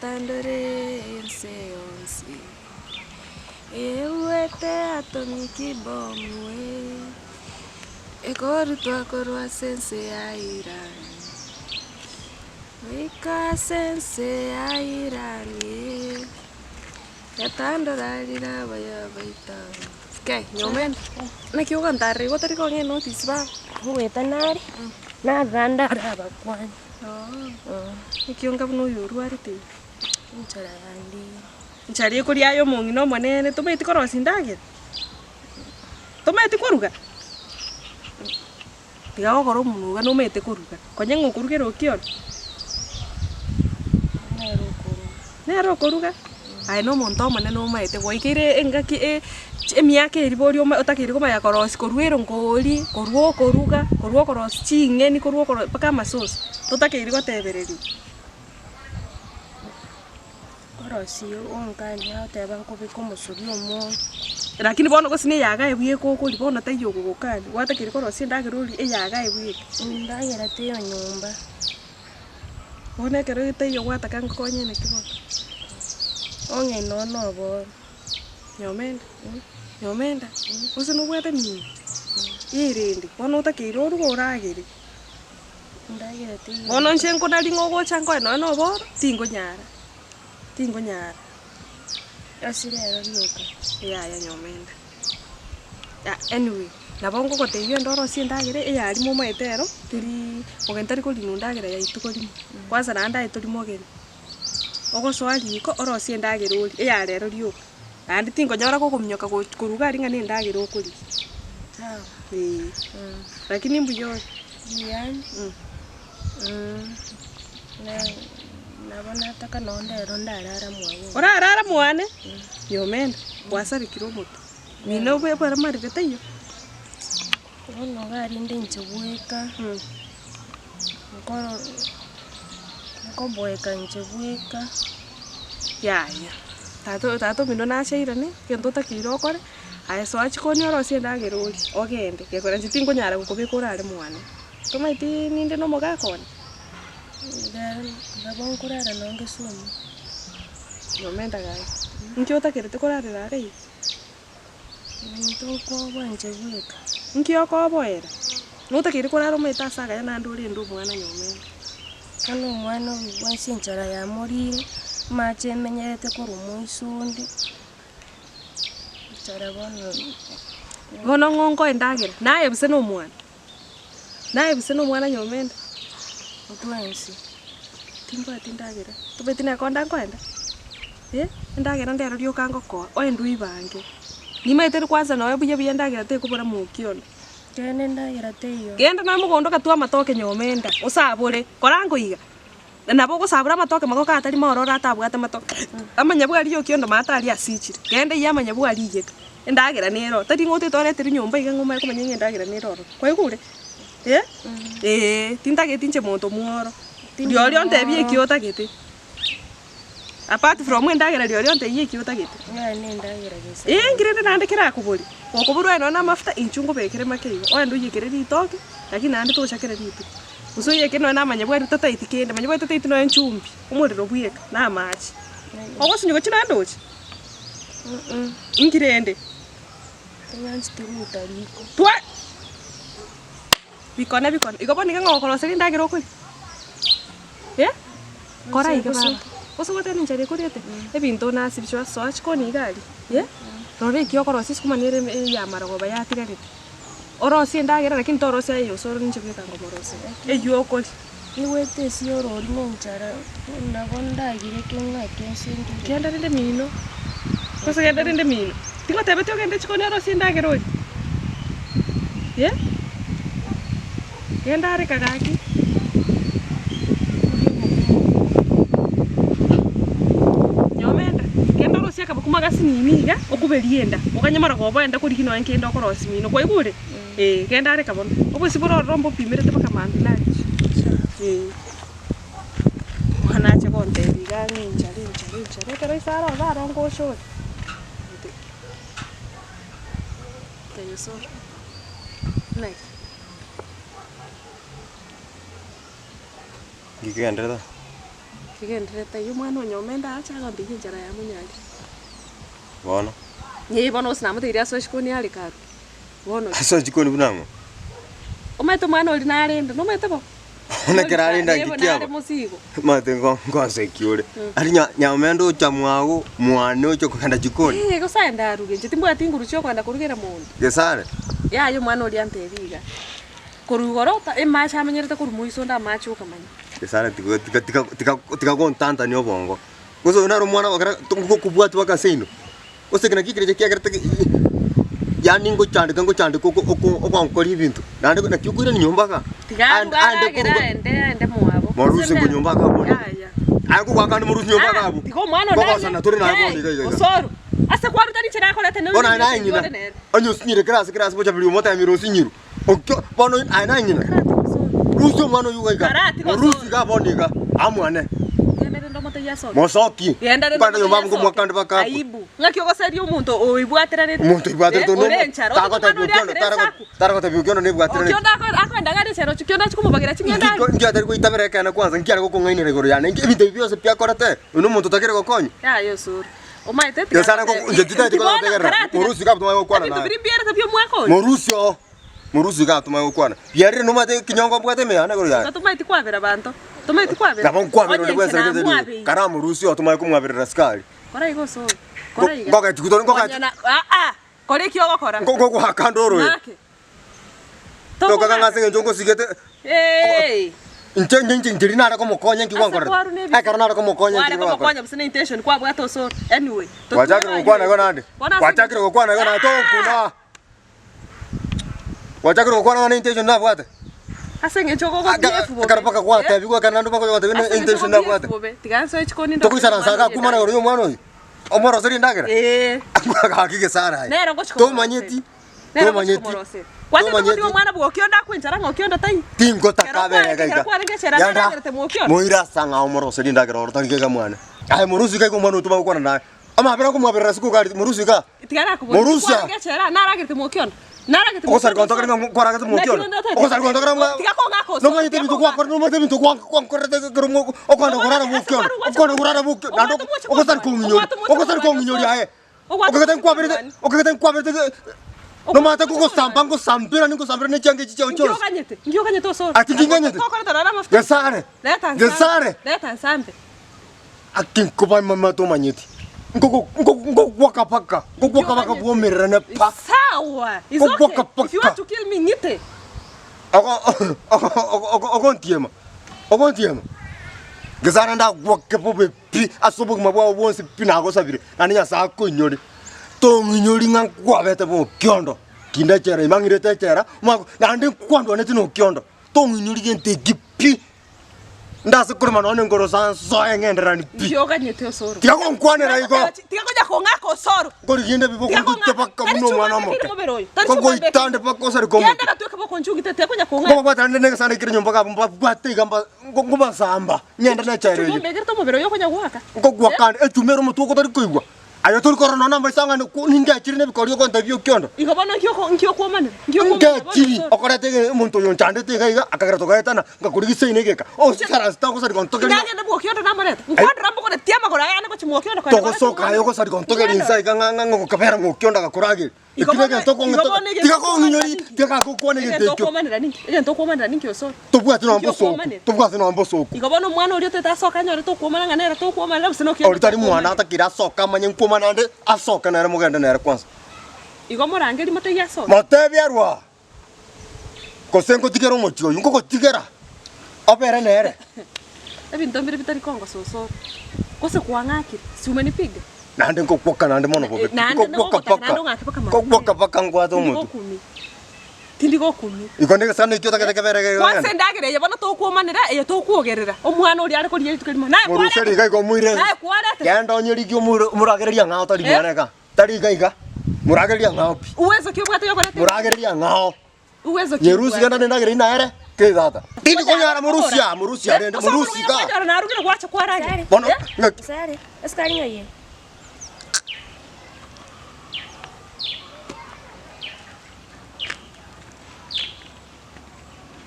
tandore enseonsi Ewete atomiki bomwe Ekoru twakorwa sense ya Irani Wika sense ya Irani Yatandora lira baya Vita Sky, Nyomenda Nakiuga ntari gotari ko ngeno tisba Huweta nari na randa raba kwani Nikiunga buno yuru arite Nchara yandi Nchari kuri ayo mungino monene tumeti korosi ndage Tumeti kuruga Tiga gokoro munuga no mete kuruga Konye ngokurugera Okiondo Nero kuruga Ai no monto monene no mete goikire engaki emiaka eribori otakiri koma ya korosi koruero ngoli koruo koruga koruo korosi chingeni koruo paka masosi tutakiri gotebereri Korosi onkani ateba nkubiko musuri omo lakini bono gosine yaga ebuye koko libono tayo gukani watakiri korosi ndagiruri eyaga ebuye ndagera teyo nyumba Bona kero tayo wataka nkonye ne kibo onge no bo Nyomenda usino bwete ni irindi bono utakiri orugo uragiri ndagera teyo bono nchenko nali ngogo chanko no bo tingo nyara asirero ryoka ya Nyomenda anyway nabongo goteyo ndoro siendagire eyari mu maetero tiri ogentari ko linundagire ya ituko limu kwanza nanda ituri mogeri ogo swali ko oro siendagire uri eyarero ryoka andi tingo nyora ko kumnyoka kuruga ringa ni ndagire okuri lakini mbuyo yani nabona taka nondero ndarara mwago orarara mwane Nyomenda wasari kilomoto mino bwe para marire tayo ono gari ndenchebweka Nkoboeka nchebweka ya tato mino nashaira ne kento takiro kore ayeso achikoni oro siendagire uri ogende gekora nchitingo nyara gukubikora ari mwane tomaiti ninde no mogakona Kurara nonge sumu Nyomenda gai Nkyo takirete kurarira gai Ntoko bwanje bweka Nkyo ko boera Nutakiri kurara meta saga ya nanduri ndu mwana Nyomenda Kano mwana wansinchara ya muri mache menyerete kurumu isundi Chara Bono ngongo endagira naye bise no mwana Nyomenda Utwensi Timba tindagira tubetina konda kwenda ndagira ndero ryoka ngoko oendu ibange nimaiteri kwanza nawe buye ndagira te kubura mu Okiondo kene ndagira teyo genda na mugondo katwa matoke Nyomenda usabure korango iga nabo gusabura matoke magoka atari morora atabwata matoke amanya bwari Okiondo matari asichire genda yamanya bwari igeka ndagira nero tari ngote torete nyumba iga ngoma kumanya ndagira nero kwaigure tindage tinche monto muoro Riorio ntebie kiota gete. Apart from ndagira riorio ntebie kiota gete. Ndagira Gesare. Ngirende nandikira kuburi. Okuburu eno na mafuta inchungo bekere makeigo. Oendo yekere ritoke, lakini nandi toshakere ritu. Usuye keno na manya bweru tata itikende, manya bweru tata itino enchumbi. Umuriro bweka na machi. Ogosinyo china ndochi. Ngirende. Tanyanzi tiruta liko. Twa. Bikona. Igoboni ngokoro seri ndagira okuri. Kora iga baba. Osogote ninjari kurete. Ebinto na sibishwa soach koni gari. Rore kiokoro siskumanire ya maragoba ya tirarete. Orosi ndagira lakini torosi ayo Osoro ninchobeka ngomorosi. Eyoko. Niwete sioro rinonchara nabondagire kenga kensindu. Kenda rende mino. Kosa kenda rende mino. Tingo tebete ogende chikoni orosi ndagira oi. Kenda are kagaki. Kumaga sinimiga okuberienda okanyamara goboenda kurikino enkenda okorosi mino kwaigure kenda are kabona obusiboro rombo pimerete baka mandlari mwana che konte biga ninjari kero isara barongo short tayo so nice Gigandra kigenderete yu mwana Nyomenda acha akambi njara ya munyali Bona ye bona usina muthiri aso shikoni ali karu bona aso jikoni bunamo umeto mwana uri narenda no meto ona kerarinda ngikiaba mate ngose kiure ari Nyomenda uchamwago mwana ucho kanda jikoni go sanda aruge ntimbwa atinguru cyo kwanda kurugera mundu Gesare ya yo mwana uri antebiga kurugorota emasha amenyerete kurumuiso nda macho kamanya Gesare tika kontanta ni obongo gozo unaro mwana wakara kubwatu wakasino osekena kikire kiagerete yani ngo chande okwankora ibintu nande nakyukure ni nyombaga ande muabo morusi ngo nyombaga bo ako kwakandi morusi nyombaga abo tiko mwana ndanga sana turi na abo ndiga Osoro ase kwaru tani chira kola tene bona na nyina onyo sinyire grass Bochaberi mota ya mirosi nyiru okyo bono ana nyina rusi mwana yuga morusi ga boniga amwane Mosoki. Kwanda yo mamu kumwakanda baka. Aibu. Ngakiyogoseri umuntu oibwaterane. Umuntu ibwaterane no. Tarako Okiondo ne bwaterane. Okiondo akwenda ngari sero Okiondo chikumubagira chingenda. Ngiatari ko itabereka na kwanza ngiara ko ngaine regoro yana. Ibintu byose byakorate. Uno muntu takere gokonye. Ya yo suru. Omaite tika. Yasana ko ngitita tika tegera. Morusi ka tuma yokwana na. Bintu biri tabyo mwako. Morusi ka tuma yokwana. Yari no mate kinyongo bwate me yana goro ya. Tumaiti kwabera bantu. Tumaiti kwabera. Nabo kwabera ndo kwesa ngete. Kana Morusi otuma kumwabera raskari. Kora igo so. Kora igo. Ngoka tikuto ngoka. Kore kyo gokora. Ngoko hakandoro. Toka ngase njongo sigete. Nje ndiri nara ko mokonya ngiwangora. Karona ko mokonya ngiwangora. Wale ko mokonya busine intention kwa bwato so. Anyway. Wachakira kokwana ko nande. Wachakira kokwana ko na to kuna. Wachakira kokwana na intention na bwate. Asenge choko ko biefu bo. Karapaka kwa tabi kwa kanando bako yote intention na bwate. Tiganso echikoni ndo. Tokusara saka kumana yo mwana oyi. Omoro seri ndagera. Akike sara. Nero ngo chiko. To manyeti. To manyeti. Kwate ko mwana bwo Okiondo akwinjara ngo Okiondo tai. Tingo takabere gaika. Yanda. Moira sanga omoro seri ndagera ortange ga mwana. Ai Morusi kai ko mwana utuma ukona naye. Ama abera ko mwabera siku gari Morusi ka. Tigara ko. Morusi. Ngechera naragirte mu Okiondo. Okosari kontoka ni kwara ka mu Okiondo. Okosari kontoka nga. Tigako ngako. No manyete bitu kwa no manyete bitu kwa korete garumo okwanda kurara mu Okiondo. Okwanda kurara mu Okiondo. Nando okosari ko nginyori. Okosari ko nginyori aye. Okagata kwabere. Okagata kwabere. No mata ko sampango sampira ni ko sampira ni change chicho chos. Ngiyo kanyete Osoro. Ati nganyete. Gesare. Gesare. Leta sampe. Akin ko ba mama to manyete. Ngoko wakapaka. Ngoko wakapaka buomerera na pa. Sawa. It's okay. If you want to kill me ngite. Ogontiema. Gesare nda wakepobe pi asobo mabwa wonse pina go sabire. Nani ya sa ko nyori. To nyori ngang kwabete bo Okiondo. Kinda chera imangirete chera. Nandi kwando ne tino Okiondo. To nyori gente gipi. Ndase kuruma none ngoro sanso engenderani pi. Yoga nyete Osoro. Tiako nkwanera iko. Tiako ja kongako Osoro. Kori yende bibo kutte pakka muno mwana moke. Ko itande pakko sari ko. Yende ka tuka bako njungi tete ko ja konga. Ko batande ne sana ikiri nyomba ka bwate gamba ngomba samba. Nyenda na chairo. Ko megerto mo bero yoko nya gwaka. Ko gwakande echumero mutu ko tari koigwa. Ayo turi korona namba isanga ne ninja chiri ne bikori ko ndabyo Okiondo. Iko bana nkyo ko mane. Nkyo ko. Ngeki okorate muntu yonchande te gaiga akagera to gaetana ngakuri gisei negeka. O sikara sta ko sari konto gari. Nanya ne bo Okiondo na mareta. Nkwadra mbo ko ne tiama ko ya ne ko chimo Okiondo ko. To ko soka yo ko sari konto gari insai kanga ngo kapera ngo Okiondo gakurage. Ikirega to ko ngito. Tika ko nginyori tika ko ko ne gete. To ko mane rani. To ko mane rani kyoso. To bwati no amboso. To bwati no amboso. Iko bana mwana uri tete asoka nyore to ko mane ngana to ko mane labsino Okiondo. Ori tari mwana atakira soka manye nkuma nande asoka na mugenda na kwanza. Iko morangeri mate ya soka. Mate biarwa. Ko sengo tikero mochio yungo ko tikera. Opera nere. Ebintu mbere bitari kongo soso. Ko se kuangaki. Si umenipiga. Nande ngokwoka nande mono bobe. Ngokwoka paka. Ngokwoka paka ngwato mutu. Tindi go kumi. Iko ndega sana ikyo takete kabere. Kwa sendagere yabona to kuomanira to kuogerera. Omwana uri ari ko riye tukalimo. Na kwa. Moruseri gai ko muire. Na kwa rete. Yanda onyeri kyo muragereria ngao tari mwana. Tari gai ga. Muragereria ngao. Uwezo kyo bwato yoko rete. Muragereria ngao. Uwezo kyo. Yerusi ganda ndagere ina ere. Ke data. Tindi ko yara Morusia rende Morusi ka. Kwa na arugire kwacha kwa rangi. Bono. Sare. Eskari ngaye.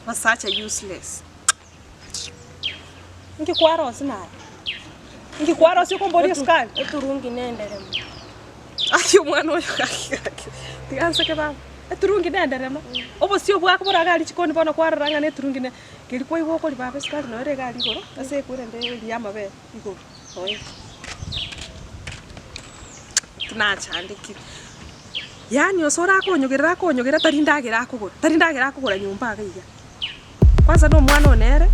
Was such a useless. Ngi kwaro sina. Ngikwara ucio komboria sukari. Eturungi nenderema. Aki mwana uyu kaki. Tiganse ke baba. Eturungi nenderema. Obo cio bwako boragari chikoni bono kwararanga ne turungi ne. Kilikuwa igo kuri baba sukari no re gari igoro. Ase kure nde ya mabe igoro. Oye. Tunachandiki. Yani Osoro akonyogera tarindagira kugura nyumba agaiya. Kwanza no mwana onere